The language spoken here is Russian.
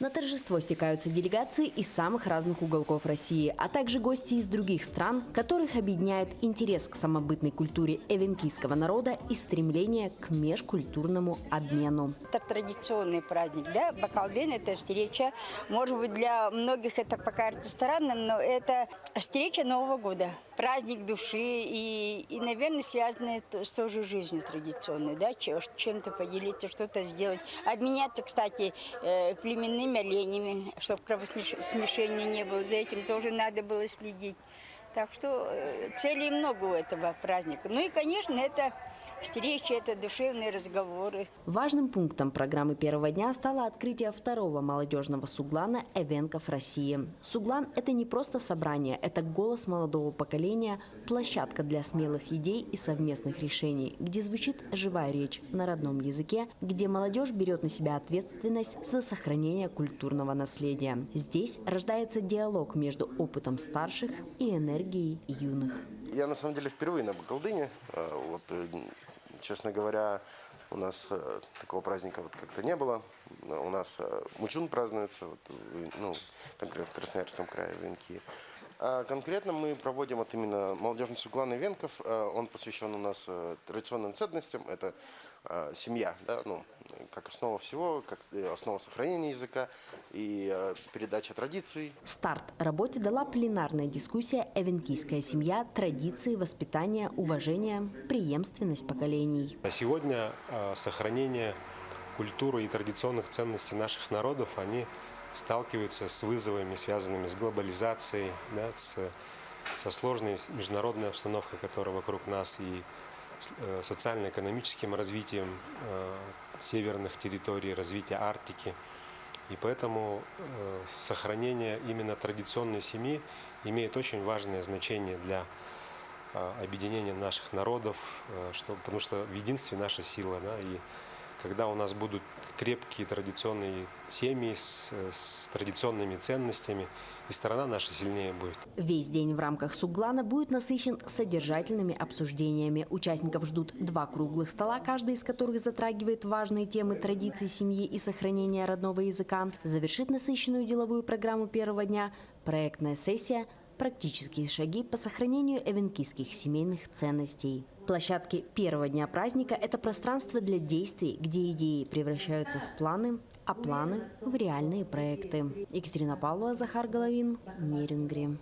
На торжество стекаются делегации из самых разных уголков России, а также гости из других стран, которых объединяет интерес к самобытной культуре эвенкийского народа и стремление к межкультурному обмену. Это традиционный праздник, да? Бакалбен – это встреча. Может быть, для многих это покажется странным, но это встреча Нового года. Праздник души и наверное, связанный с той же жизнью традиционной, да? Чем-то поделиться, что-то сделать. Обменяться, кстати, племенными оленями, чтобы кровосмешения не было. За этим тоже надо было следить. Так что целей много у этого праздника. Ну и, конечно, это встречи, это душевные разговоры. Важным пунктом программы первого дня стало открытие второго молодежного суглана «Эвенков России». Суглан – это не просто собрание, это голос молодого поколения, площадка для смелых идей и совместных решений, где звучит живая речь на родном языке, где молодежь берет на себя ответственность за сохранение культурного наследия. Здесь рождается диалог между опытом старших и энергией юных. Я на самом деле впервые на Бакалдыне. Честно говоря, у нас такого праздника как-то не было. У нас Мучун празднуется, конкретно в Красноярском крае, в Венки. А конкретно мы проводим именно молодежный суглан Эвенков. Он посвящен у нас традиционным ценностям. Это семья, да, как основа всего, как основа сохранения языка и передача традиций. Старт работе дала пленарная дискуссия «Эвенкийская семья. Традиции, воспитание, уважение, преемственность поколений». Сегодня сохранение культуры и традиционных ценностей наших народов, они сталкиваются с вызовами, связанными с глобализацией, да, со сложной международной обстановкой, которая вокруг нас, и социально-экономическим развитием северных территорий, развития Арктики. И поэтому сохранение именно традиционной семьи имеет очень важное значение для объединения наших народов, потому что в единстве наша сила. Да, и когда у нас будут крепкие традиционные семьи с традиционными ценностями, и страна наша сильнее будет. Весь день в рамках суглана будет насыщен содержательными обсуждениями. Участников ждут 2 круглых стола, каждый из которых затрагивает важные темы традиций семьи и сохранения родного языка. Завершит насыщенную деловую программу первого дня проектная сессия «Практические шаги по сохранению эвенкийских семейных ценностей». Площадки первого дня праздника – это пространство для действий, где идеи превращаются в планы, а планы – в реальные проекты. Екатерина Павлова, Захар Головин, Нерюнгри.